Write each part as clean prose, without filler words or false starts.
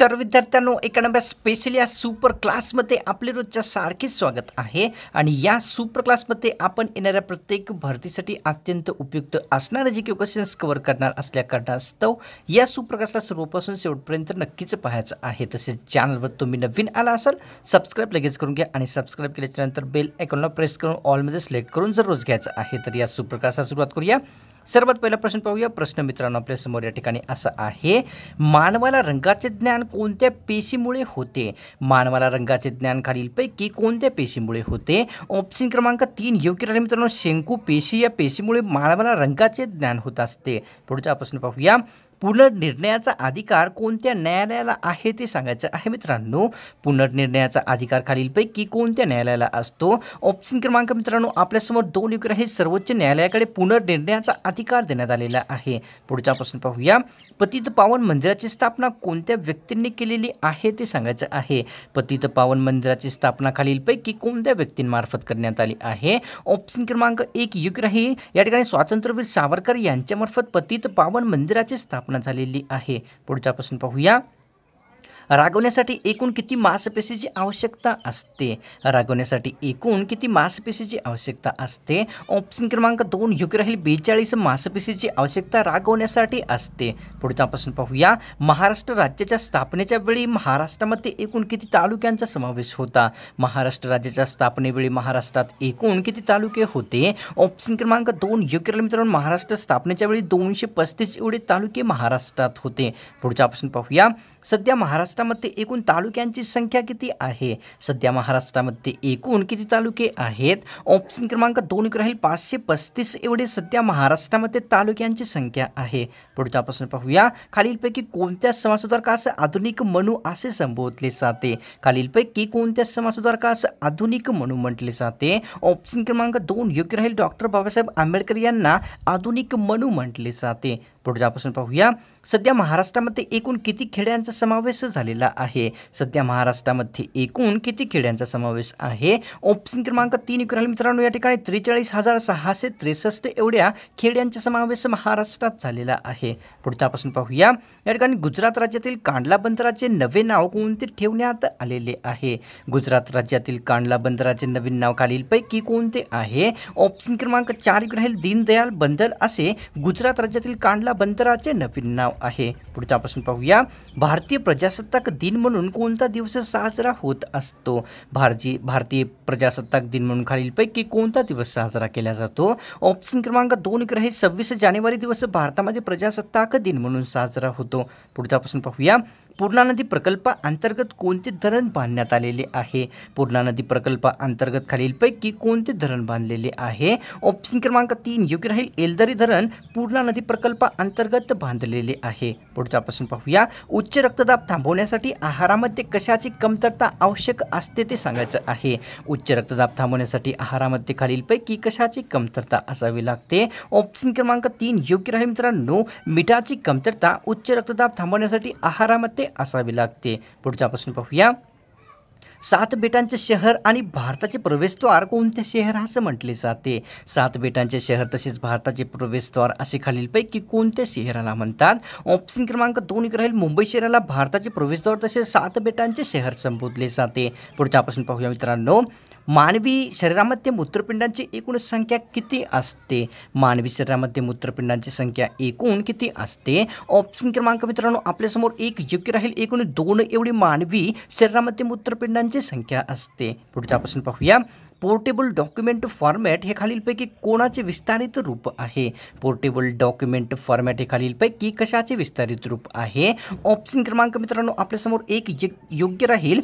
नमस्कार विद्यार्थ्यांनो, एका नव्या स्पेशल या सुपर क्लासमध्ये आपले रोजच्या सारखे स्वागत आहे। आणि या सुपर क्लासमध्ये आपण येणाऱ्या प्रत्येक भरतीसाठी अत्यंत उपयुक्त असणारे जे क्वेश्चन्स कव्हर करणार असल्या कारणास्तव या सुपर क्लासला सुरुवातीपासून शेवटपर्यंत नक्कीच पाहायचं आहे। तसेच चॅनलवर तुम्ही नवीन आला असाल सबस्क्राइब लगेच करून घ्या आणि सबस्क्राइब केल्याच्या नंतर बेल आयकॉनला प्रेस करून ऑल मध्ये सिलेक्ट करून जर रोज घ्यायचं आहे तर या सुपर क्लासला सुरुवात करूया। सर्वात पहिला प्रश्न पाहूया। प्रश्न मित्रांनो आपल्या समोर या ठिकाणी असा आहे, मानवाला रंगाचे ज्ञान कोणत्या पेशीमुळे होते? मानवाला रंगाचे ज्ञान खालीलपैकी कोणत्या पेशीमुळे होते? ऑप्शन क्रमांक 3 योग्य राहील मित्रांनो, शंकू पेशी या पेशीमुळे मानवाला रंगाचे ज्ञान होत असते। पुढचा प्रश्न पाहूया, पुनर्निर्णयाचा अधिकार कोणत्या न्यायालयाला आहे ते सांगायचं आहे मित्रांनो। पुनर्निर्णयाचा अधिकार खालीलपैकी कोणत्या न्यायालयाला असतो? ऑप्शन क्रमांक मित्रांनो आपल्यासमोर 2 योग्य आहे, सर्वोच्च न्यायालयाकडे पुनर्निर्णयाचा अधिकार देण्यात आलेला आहे। पुढचा प्रश्न पाहूया, पतित पावन मंदिराची स्थापना कोणत्या व्यक्तींनी केलेली आहे ते सांगायचं आहे। पतित पावन मंदिराची स्थापना खालीलपैकी कोणत्या व्यक्तींमार्फत करण्यात आली आहे? ऑप्शन क्रमांक 1 योग्य आहे, या ठिकाणी स्वातंत्र्यवीर सावरकर यांच्यामार्फत पतित पावन मंदिराची स्थापना झालेली आहे। पुढचा प्रश्न पाहूया, रागवण्यासाठी एकूण किती मांसपेशीची आवश्यकता असते? रागवण्यासाठी एकूण किती मांसपेशीची आवश्यकता असते? ऑप्शन क्रमांक 2 योग्य राहील, 42 मांसपेशीची आवश्यकता रागवण्यासाठी असते। पुढचा प्रश्न पाहूया, महाराष्ट्र राज्याच्या स्थापनेच्या वेळी महाराष्ट्रामध्ये एकूण किती तालुक्यांचा समावेश होता? महाराष्ट्र राज्याच्या स्थापनेवेळी महाराष्ट्रात एकूण किती तालुके होते? ऑप्शन क्रमांक 2 योग्य राहील मित्रांनो, महाराष्ट्र स्थापनेच्या वेळी 235 एवढे तालुके महाराष्ट्रात होते। पुढचा प्रश्न पाहूया, सध्या महाराष्ट्रामध्ये एकूण तालुक्यांची संख्या किती आहे? सध्या महाराष्ट्रामध्ये एकूण किती तालुके आहेत? ऑप्शन क्रमांक 2 राहील, 535 एवढे सध्या महाराष्ट्रामध्ये तालुक्यांची संख्या आहे। पुढचा प्रश्न पाहूया, खालीलपैकी कोणत्या समाजसुधारकास आधुनिक मनु असे संबोधले जाते? खालीलपैकी कोणत्या समाजसुधारकास आधुनिक मनु म्हटले जाते? ऑप्शन क्रमांक 2 योग्य राहील, डॉक्टर बाबासाहेब आंबेडकर यांना आधुनिक मनु म्हटले जाते। पुढचा प्रश्न पाहूया, सध्या महाराष्ट्रामध्ये एकूण किती खेड्यांचा समावेश झालेला आहे? सध्या महाराष्ट्रामध्ये एकूण किती खेड्यांचा समावेश आहे? ऑप्शन क्रमांक 3 राहील मित्रांनो, या ठिकाणी 43,663 एवढ्या खेड्यांचा समावेश महाराष्ट्रात झालेला आहे। पुढचा प्रश्न पाहूया, या ठिकाणी गुजरात राज्यातील कांडला बंदराचे नवे नाव कोणते ठेवण्यात आलेले आहे? गुजरात राज्यातील कांडला बंदराचे नवीन नाव खालीलपैकी कोणते आहे? ऑप्शन क्रमांक 4 राहील, दीनदयाल बंदर असे गुजरात राज्यातील कांडला बंदराचे नवीन नाव आहे। पुढचा प्रश्न पाहूया, भारतीय प्रजासत्ताक दिन म्हणून कोणता दिवस साजरा होत असतो? भारतीय प्रजासत्ताक दिन म्हणून खालीलपैकी कोणता दिवस साजरा केला जातो? ऑप्शन क्रमांक 2 आहे, 26 जानेवारी दिवस भारतामध्ये प्रजासत्ताक दिन म्हणून साजरा होतो। पुढचा प्रश्न पाहूया, पूर्णा नदी प्रकल्पाअंतर्गत कोणते धरण बांधण्यात आलेले आहे? पूर्णा नदी प्रकल्पाअंतर्गत खालीलपैकी कोणते धरण बांधलेले आहे? ऑप्शन क्रमांक 3 योग्य राहील, एलदरी धरण पूर्णा नदी प्रकल्पाअंतर्गत बांधलेले आहे। पुढचा प्रश्न पाहूया, उच्च रक्तदाब थांबवण्यासाठी आहारामध्ये कशाची कमतरता आवश्यक असते ते सांगायचं आहे। उच्च रक्तदाब थांबवण्यासाठी आहारामध्ये खालीलपैकी कशाची कमतरता असावी लागते? ऑप्शन क्रमांक 3 योग्य राहील मित्रांनो, मिठाची कमतरता उच्च रक्तदाब थांबवण्यासाठी आहारामध्ये असावी लागते। पुढचा प्रश्न पाहूया, 7 बेटांचे शहर आणि भारताचे प्रवेशद्वार कोणत्या शहरास म्हटले जाते? 7 बेटांचे शहर तसेच भारताचे प्रवेशद्वार असे खालीलपैकी कोणत्या शहराला म्हणतात? ऑप्शन क्रमांक 2 राहील, मुंबई शहराला भारताचे प्रवेशद्वार तसेच 7 बेटांचे शहर संबोधले जाते। पुढचा प्रश्न पाहूया मित्रांनो, मानवी शरीरामध्ये मूत्रपिंडांची एकूण संख्या किती असते? मानवी शरीरामध्ये मूत्रपिंडांची संख्या एकूण किती असते? ऑप्शन क्रमांक मित्रांनो आपल्यासमोर 1 योग्य राहील, एकूण 2 एवढी मानवी शरीरामध्ये मूत्रपिंडांची संख्या असते। पुढचा प्रश्न पाहूया, पोर्टेबल डॉक्युमेंट फॉर्मॅट हे खालीलपैकी कोणाचे विस्तारित रूप आहे? पोर्टेबल डॉक्युमेंट फॉर्मॅट हे खालीलपैकी कशाचे विस्तारित रूप आहे? ऑप्शन क्रमांक मित्रांनो आपल्यासमोर 1 योग्य राहील,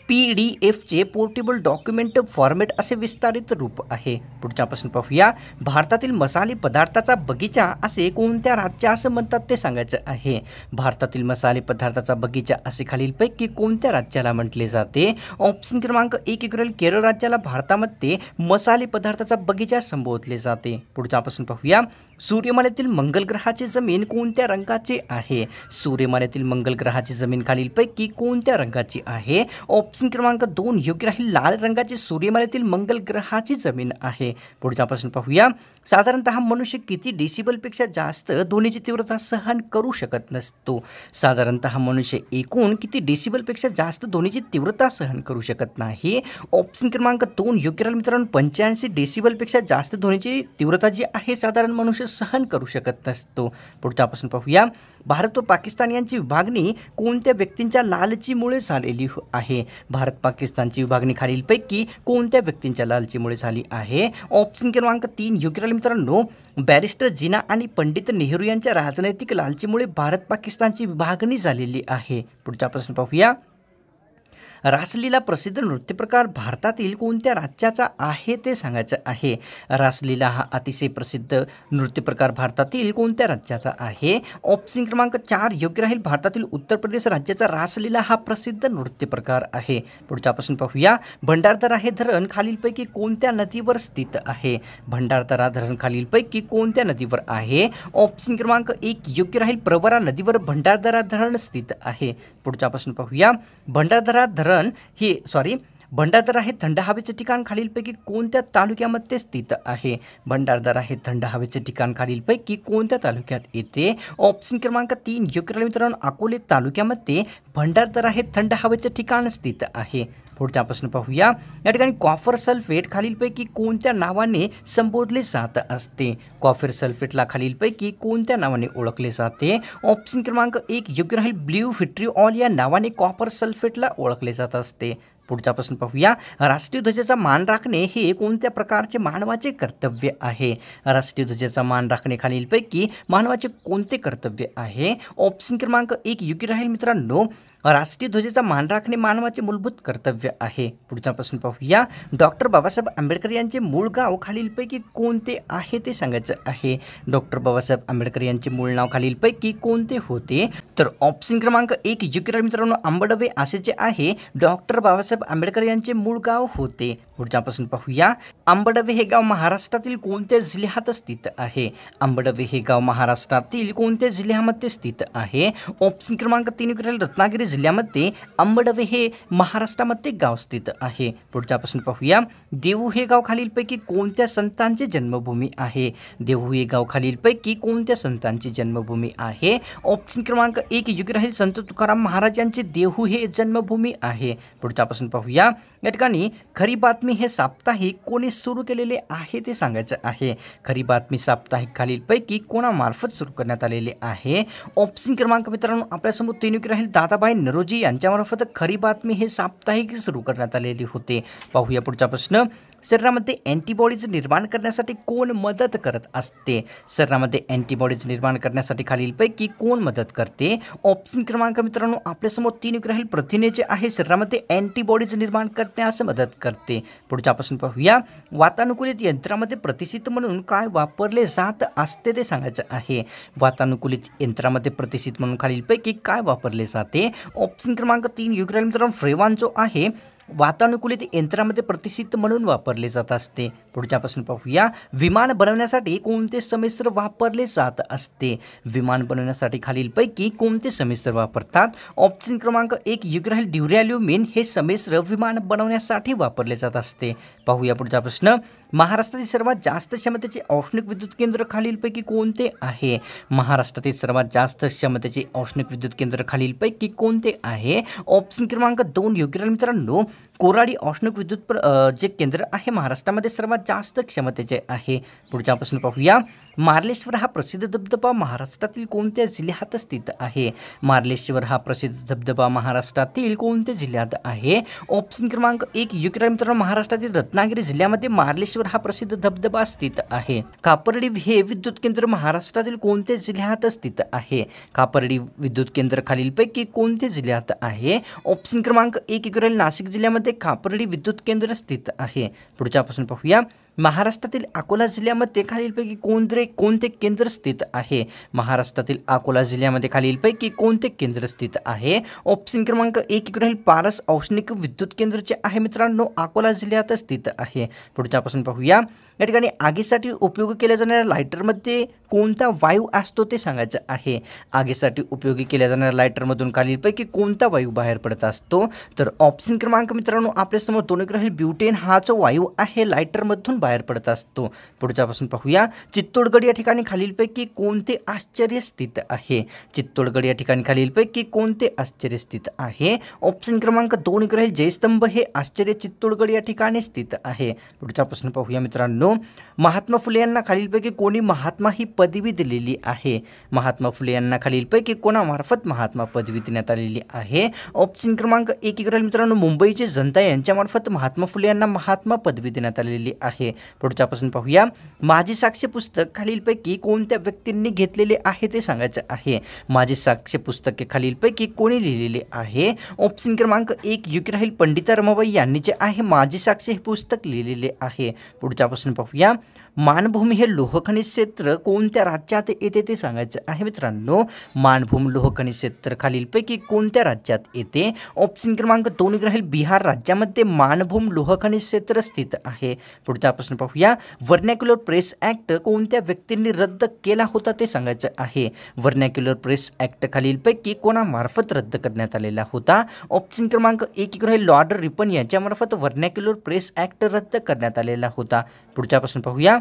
PDF पोर्टेबल डॉक्युमेंट फॉर्मॅट असे विस्तारित रूप आहे। पुढचा प्रश्न पाहूया, भारतातील मसाले पदार्थाचा बगीचा असे कोणत्या राज्यास म्हणतात ते सांगायचं आहे। भारतातील मसाले पदार्थाचा बगीचा असे खालीलपैकी कोणत्या राज्याला म्हटले जाते? ऑप्शन क्रमांक 1 राहील, केरळ राज्याला भारतामध्ये मसाले पदार्थाचा बगीचा संबोधले जाते। पुढचा प्रश्न पाहूया, सूर्यमालेतील मंगल ग्रहाची जमीन कोणत्या रंगाची आहे? सूर्यमालेतील मंगल ग्रहाची जमीन खालीलपैकी कोणत्या रंगाची आहे? ऑप्शन क्रमांक 2 योग्य राहील, लाल रंगाची सूर्यमालेतील मंगल ग्रहाची जमीन आहे. पुढचा प्रश्न पाहूया. साधारणतः मनुष्य किती डेसिबलपेक्षा जास्त ध्वनीची तीव्रता सहन करू शकत नसतो? साधारणतः मनुष्य एकूण किती डेसिबलपेक्षा जास्त ध्वनीची तीव्रता सहन करू शकत नाही? ऑप्शन क्रमांक 2 योग्य राहील मित्रांनो, 85 डेसिबलपेक्षा जास्त ध्वनीची तीव्रता जी आहे साधारण मनुष्य सहन करू शकत नसतो. पुढचा प्रश्न पाहूया. भारत व पाकिस्तान यांची विभागणी कोणत्या व्यक्तींच्या लालचीमुळे झालेली आहे? भारत पाकिस्तानची विभागणी खालीलपैकी कोणत्या व्यक्तींच्या लालचीमुळे झाली आहे? ऑप्शन क्रमांक 3 योग्य राहील मित्रांनो, बॅरिस्टर जिना आणि पंडित नेहरू यांच्या राजनैतिक लालचीमुळे भारत पाकिस्तानची विभागणी झालेली आहे. पुढचा प्रश्न पाहूया. रासलीला प्रसिद्ध नृत्यप्रकार भारतातील कोणत्या राज्याचा आहे ते सांगायचं आहे? रासलीला हा अतिशय प्रसिद्ध नृत्यप्रकार भारतातील कोणत्या राज्याचा आहे? ऑप्शन क्रमांक 4 योग्य राहील, भारतातील उत्तर प्रदेश राज्याचा रासलीला हा प्रसिद्ध नृत्यप्रकार आहे. पुढचा प्रश्न पाहूया. भंडारदरा हे धरण खालीलपैकी कोणत्या नदीवर स्थित आहे? भंडारदरा धरण खालीलपैकी कोणत्या नदीवर आहे? ऑप्शन क्रमांक 1 योग्य राहील, प्रवरा नदीवर भंडारदरा धरण स्थित आहे. पुढचा प्रश्न पाहूया. भंडारदरा हे थंड हवेचे ठिकाण खालीलपैकी कोणत्या तालुक्यामध्ये स्थित आहे? भंडारदरा हे थंड हवेचे ठिकाण खालीलपैकी कोणत्या तालुक्यात येते? ऑप्शन क्रमांक 3 योग्य राहील मित्रांनो, अकोले तालुक्यामध्ये भंडारदरा हे थंड हवेचे ठिकाण स्थित आहे. पुढचा प्रश्न पाहूया. या ठिकाणी कॉपर सल्फेट खालीलपैकी कोणत्या नावाने संबोधले जात असते? कॉपर सल्फेटला खालीलपैकी कोणत्या नावाने ओळखले जाते? ऑप्शन क्रमांक 1 योग्य राहील, ब्ल्यू विट्रिऑल या नावाने कॉपर सल्फेटला ओळखले जात असते. पुढचा प्रश्न पाहूया. राष्ट्रीय ध्वजाचा मान राखणे हे कोणत्या प्रकारचे मानवाचे कर्तव्य आहे? राष्ट्रीय ध्वजाचा मान राखणे खालीलपैकी मानवाचे कोणते कर्तव्य आहे? ऑप्शन क्रमांक 1 योग्य राहील मित्रांनो, राष्ट्रीय ध्वजाचा मान राखणे मानवाचे मूलभूत कर्तव्य आहे. पुढचा प्रश्न पाहूया. डॉक्टर बाबासाहेब आंबेडकर यांचे मूळ गाव खालीलपैकी कोणते आहे ते सांगायचं आहे? डॉक्टर बाबासाहेब आंबेडकर यांचे मूळ नाव खालीलपैकी कोणते होते? तर ऑप्शन क्रमांक 1 योग्य राहील मित्रांनो, आंबडवे असे जे आहे डॉक्टर बाबासाहेब आंबेडकर यांचे मूळ गाव होते. पुढचा प्रश्न पाहूया. आंबडवे हे गाव महाराष्ट्रातील कोणत्या जिल्ह्यात स्थित आहे? आंबडवे हे गाव महाराष्ट्रातील कोणत्या जिल्ह्यामध्ये स्थित आहे? ऑप्शन क्रमांक 3 योग्य राहील, रत्नागिरी जिल्ह्यामध्ये आंबडवे हे महाराष्ट्रामध्ये गाव स्थित आहे. पुढचा प्रश्न पाहूया. देहू हे गाव खालीलपैकी कोणत्या संतांची जन्मभूमी आहे? देहू हे गाव खालीलपैकी कोणत्या संतांची जन्मभूमी आहे? ऑप्शन क्रमांक 1 योग्य राहील, संत तुकाराम महाराज यांचे देहू हे जन्मभूमी आहे. पुढचा प्रश्न पाहूया. या ठिकाणी खरी बातमी हे साप्ताहिक कोणी सुरू केलेले आहे ते सांगायचं आहे? खरी बातमी साप्ताहिक खालीलपैकी कोणामार्फत सुरू करण्यात आलेले आहे? ऑप्शन क्रमांक मित्रांनो आपल्यासमोर 3 योग्य राहील, दादाभाई नरोजी यांच्यामार्फत खरी बातमी हे साप्ताहिक सुरू करण्यात आलेले होते. पाहूया पुढचा प्रश्न. शरीरामध्ये अँटीबॉडीज निर्माण करण्यासाठी कोण मदत करत असते? शरीरामध्ये अँटीबॉडीज निर्माण करण्यासाठी खालीलपैकी कोण मदत करते? ऑप्शन क्रमांक मित्रांनो आपल्यासमोर 3 योग्य राहील, प्रथिने जे आहे शरीरामध्ये अँटीबॉडीज निर्माण करण्यास मदत करते. पुढचा प्रश्न पाहूया. वातानुकूलित यंत्रामध्ये प्रतिष्ठित म्हणून काय वापरले जात असते ते सांगायचं आहे? वातानुकूलित यंत्रामध्ये प्रतिष्ठित म्हणून खालीलपैकी काय वापरले जाते? ऑप्शन क्रमांक 3 योग्य राहील मित्रांनो, फ्रेवान जो आहे वातानुकूलित यंत्रामध्ये प्रतिष्ठित म्हणून वापरले जात असते. पुढचा प्रश्न पाहूया. विमान बनवण्यासाठी कोणते संमिश्र वापरले जात असते? विमान बनवण्यासाठी खालीलपैकी कोणते संमिश्र वापरतात? ऑप्शन क्रमांक 1 योग्य राहील, ड्युरॅल्युमिन हे संमिश्र विमान बनवण्यासाठी वापरले जात असते. पाहूया पुढचा प्रश्न. महाराष्ट्रातील सर्वात जास्त क्षमतेचे औष्णिक विद्युत केंद्र खालीलपैकी कोणते आहे? महाराष्ट्रातील सर्वात जास्त क्षमतेचे औष्णिक विद्युत केंद्र खालीलपैकी कोणते आहे? ऑप्शन क्रमांक 2 योग्य राहील मित्रांनो, कोराडी औष्णिक विद्युत जे केंद्र आहे महाराष्ट्रामध्ये सर्वात जास्त क्षमतेचे आहे. पुढचा प्रश्न पाहूया. मार्लेश्वर हा प्रसिद्ध धबधबा महाराष्ट्रातील कोणत्या जिल्ह्यात स्थित आहे? मार्लेश्वर हा प्रसिद्ध धबधबा महाराष्ट्रातील कोणत्या जिल्ह्यात आहे? ऑप्शन क्रमांक 1 योग्य राहील मित्रांनो, महाराष्ट्रातील रत्नागिरी जिल्ह्यामध्ये मार्लेश्वर हा प्रसिद्ध धबधबा स्थित आहे. कापर्डी हे विद्युत केंद्र महाराष्ट्रातील कोणत्या जिल्ह्यात स्थित आहे? कापर्डी विद्युत केंद्र खालीलपैकी कोणत्या जिल्ह्यात आहे? ऑप्शन क्रमांक 1 योग्य राहील, नाशिक जिल्ह्यामध्ये कापर्डी विद्युत केंद्र स्थित आहे. पुढचा प्रश्न पाहूया. महाराष्ट्रातील अकोला जिल्ह्यामध्ये खालीलपैकी कोणते केंद्र स्थित आहे? महाराष्ट्रातील अकोला जिल्ह्यामध्ये खालीलपैकी कोणते केंद्र स्थित आहे? ऑप्शन क्रमांक 1 राहील पारस औष्णिक विद्युत केंद्र जे आहे मित्रांनो अकोला जिल्ह्यात स्थित आहे. पुढच्यापासून पाहूया. या ठिकाणी आगीसाठी उपयोग केल्या जाणाऱ्या लायटरमध्ये कोणता वायू असतो ते सांगायचं आहे. आगीसाठी उपयोगी केल्या जाणाऱ्या लायटरमधून खालीलपैकी कोणता वायू बाहेर पडत असतो? तर ऑप्शन क्रमांक मित्रांनो आपल्यासमोर 2 राहील ब्युटेन हा जो वायू आहे लायटरमधून बाहेर पडत असतो. पुढच्यापासून पाहूया. चित्तोडगड या ठिकाणी खालीलपैकी कोणते आश्चर्य स्थित आहे? चित्तोडगड या ठिकाणी खालीलपैकी कोणते आश्चर्य स्थित आहे? ऑप्शन क्रमांक 2 राहील जयस्तंभ हे आश्चर्य चित्तोडगड या ठिकाणी स्थित आहे. पुढच्यापासून पाहूया मित्रांनो. महात्मा फुले यांना खालीलपैकी कोणी महात्मा ही पदवी दिलेली आहे? महात्मा फुले यांना खालीलपैकी कोणामार्फत महात्मा पदवी देण्यात आलेली आहे? ऑप्शन क्रमांक 1 राहील मित्रांनो मुंबईची जनता यांच्यामार्फत महात्मा फुले यांना महात्मा पदवी देण्यात आलेली आहे. पुढच्यापासून पाहूया. माझी साक्ष पुस्तक खालीलपैकी कोणत्या व्यक्तींनी घेतलेले आहे ते सांगायचं आहे. माझी साक्ष पुस्तके खालीलपैकी कोणी लिहिलेले आहे? ऑप्शन क्रमांक 1 योग्य राहील पंडिता रमाबाई यांनी जे आहे माझी साक्ष हे पुस्तक लिहिलेले आहे. पुढच्यापासून पाहूया. मानभूमी हे लोहखनिज क्षेत्र कोणत्या राज्यात येते ते सांगायचं आहे मित्रांनो. मानभूमी लोहखनिज क्षेत्र खालीलपैकी कोणत्या राज्यात येते? ऑप्शन क्रमांक 2 राहील बिहार राज्यामध्ये मानभूम लोहखनिज क्षेत्र स्थित आहे. पुढच्यापासून पाहूया. व्हर्नॅक्युलर प्रेस ॲक्ट कोणत्या व्यक्तींनी रद्द केला होता ते सांगायचं आहे. व्हर्नॅक्युलर प्रेस ॲक्ट खालीलपैकी कोणामार्फत रद्द करण्यात आलेला होता? ऑप्शन क्रमांक 1 राहील लॉर्ड रिपन यांच्यामार्फत व्हर्नॅक्युलर प्रेस ॲक्ट रद्द करण्यात आलेला होता. पुढच्यापासून पाहूया.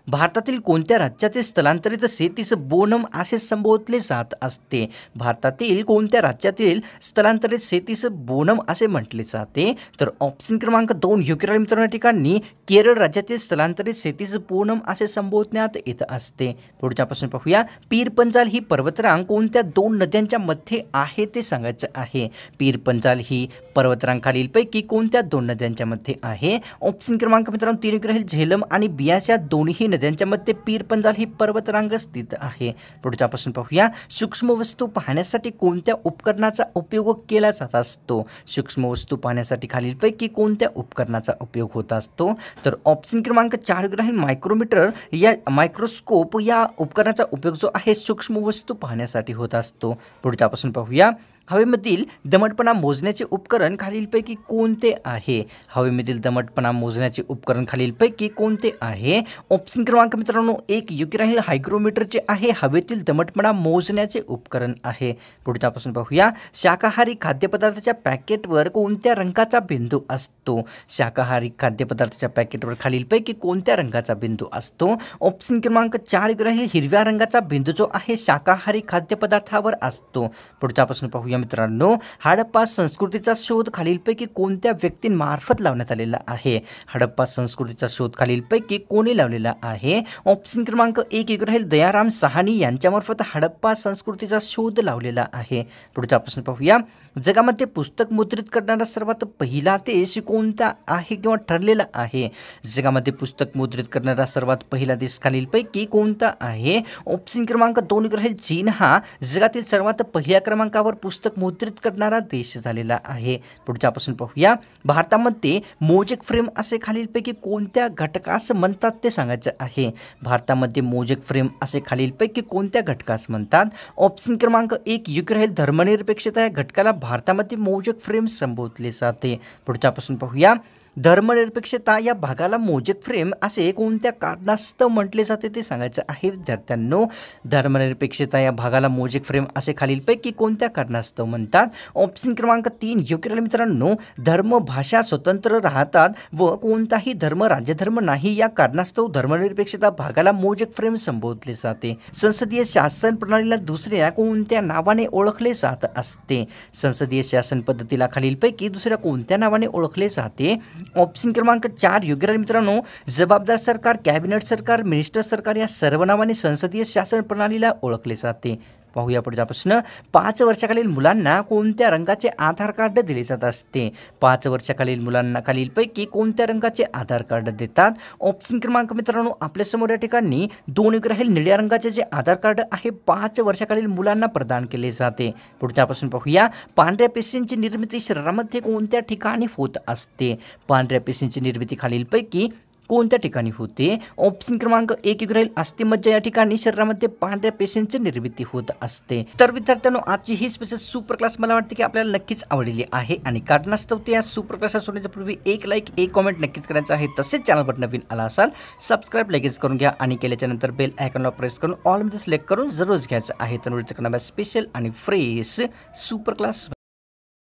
भारतातील कोणत्या राज्यातील स्थलांतरित शेतीस बोनम असे संबोधले जात असते? भारतातील कोणत्या राज्यातील स्थलांतरित शेतीस बोनम असे म्हटले जाते? तर ऑप्शन क्रमांक 2 योग्य राहील मित्रांनो ठिकाणी केरळ राज्यातील स्थलांतरित शेतीस बोनम असे संबोधण्यात येत असते. पुढच्यापासून पाहूया. पीर पंजाल ही पर्वतरांग कोणत्या 2 नद्यांच्या मध्ये आहे ते सांगायचं आहे. पीर पंजाल ही पर्वतरांग खालीलपैकी कोणत्या 2 नद्यांच्या मध्ये आहे? ऑप्शन क्रमांक मित्रांनो 3 राहील झेलम आणि बियास या दोन्ही नद्यांच्या मध्ये पीर पंजाल ही पर्वतरांग स्थित आहे. पुढच्यापासून पाहूया. सूक्ष्म वस्तू पाहण्यासाठी कोणत्या उपकरणाचा उपयोग केला जात असतो? सूक्ष्म वस्तू पाहण्यासाठी खालीलपैकी कोणत्या उपकरणाचा उपयोग होत असतो? तर ऑप्शन क्रमांक 4 राहील मायक्रोमीटर या मायक्रोस्कोप या उपकरणाचा उपयोग जो आहे सूक्ष्म वस्तू पाहण्यासाठी होत असतो. पुढच्यापासून पाहूया. हवेमधील दमटपणा मोजण्याचे उपकरण खालीलपैकी कोणते आहे? हवेमधील दमटपणा मोजण्याचे उपकरण खालीलपैकी कोणते आहे? ऑप्शन क्रमांक मित्रांनो 1 योग्य राहील हायग्रोमीटर जे आहे हवेतील दमटपणा मोजण्याचे उपकरण आहे. पुढच्यापासून पाहूया. शाकाहारी खाद्यपदार्थाच्या पॅकेटवर कोणत्या रंगाचा बिंदू असतो? शाकाहारी खाद्यपदार्थाच्या पॅकेटवर खालीलपैकी कोणत्या रंगाचा बिंदू असतो? ऑप्शन क्रमांक 4 राहील हिरव्या रंगाचा बिंदू जो आहे शाकाहारी खाद्यपदार्थावर असतो. पुढच्यापासून पाहूया मित्रांनो. हडप्पा संस्कृतीचा शोध खालीलपैकी कोणत्या व्यक्तींमार्फत लावण्यात आलेला आहे? हडप्पा संस्कृतीचा शोध खालीलपैकी कोणी लावलेला आहे? ऑप्शन क्रमांक 1 राहील दयाराम साहनी यांच्यामार्फत हडप्पा संस्कृतीचा शोध लावलेला आहे. पुढच्यापासून पाहूया. जगामध्ये पुस्तक मुद्रित करणारा सर्वात पहिला देश कोणता आहे किंवा ठरलेला आहे? जगामध्ये पुस्तक मुद्रित करणारा सर्वात पहिला देश खालीलपैकी कोणता आहे? ऑप्शन क्रमांक 2 राहील चीन हा जगातील सर्वात पहिल्या क्रमांकावर पुस्तक मुद्रित करणारा देश झालेला आहे. पुढच्यापासून पाहूया. भारतामध्ये मोजेक फ्रेम असे खालीलपैकी कोणत्या घटकास म्हणतात ते सांगायचं आहे. भारतामध्ये मोजेक फ्रेम असे खालीलपैकी कोणत्या घटकास म्हणतात? ऑप्शन क्रमांक 1 योग्य राहील धर्मनिरपेक्षता या घटकाला भारतामध्ये मोजेक फ्रेम संबोधले जाते. पुढच्यापासून पाहूया. धर्मनिरपेक्षता या भागाला मोजेक फ्रेम असे कोणत्या कारणास्तव म्हटले जाते ते सांगायचं आहे विद्यार्थ्यांनो. धर्मनिरपेक्षता या भागाला मोजेक फ्रेम असे खालीलपैकी कोणत्या कारणास्तव म्हणतात? ऑप्शन क्रमांक 3 योग्य राहील मित्रांनो धर्म भाषा स्वतंत्र राहतात व कोणताही धर्म राज्यधर्म नाही या कारणास्तव धर्मनिरपेक्षता भागाला मोजेक फ्रेम संबोधले जाते. संसदीय शासन प्रणालीला दुसऱ्या कोणत्या नावाने ओळखले जात असते? संसदीय शासन पद्धतीला खालीलपैकी दुसऱ्या कोणत्या नावाने ओळखले जाते? ऑप्शन क्रमांक 4 योग्य राहील मित्रांनो जबाबदार सरकार कॅबिनेट सरकार मिनिस्टर सरकार या सर्व नावाने संसदीय शासन प्रणालीला ओळखले जाते. पाहूया पुढच्यापासून. 5 वर्षाखालील मुलांना कोणत्या रंगाचे आधार कार्ड दिले जात असते? 5 वर्षाखालील मुलांना खालीलपैकी कोणत्या रंगाचे आधार कार्ड देतात? ऑप्शन क्रमांक मित्रांनो आपल्यासमोर या ठिकाणी 2 राहील निळ्या रंगाचे जे आधार कार्ड आहे 5 वर्षाखालील मुलांना प्रदान केले जाते. पुढच्यापासून पाहूया. पांढऱ्या पेशींची निर्मिती शरीरामध्ये कोणत्या ठिकाणी होत असते? पांढऱ्या पेशींची निर्मिती खालीलपैकी कोणत्या ठिकाणी होते? ऑप्शन क्रमांक 1 राहील अस्थिमज्जा या ठिकाणी शरीरामध्ये पांढऱ्या पेशींची निर्मिती होत असते. तर विद्यार्थ्यांनो, आजची ही स्पेशल सुपर क्लास मला वाटते की आपल्याला नक्कीच आवडलेली आहे आणि कारणास्तव ते या सुपर क्लास सोडण्याच्या पूर्वी एक लाईक एक कॉमेंट नक्कीच करायचं आहे. तसेच चॅनलवर नवीन आला असाल सबस्क्राईब लगेच करून घ्या आणि केल्याच्या नंतर बेल आयकॉनला प्रेस करून ऑलमध्ये सिलेक्ट करून जरूर घ्यायचं आहे. तर स्पेशल आणि फ्रेश सुपर क्लास.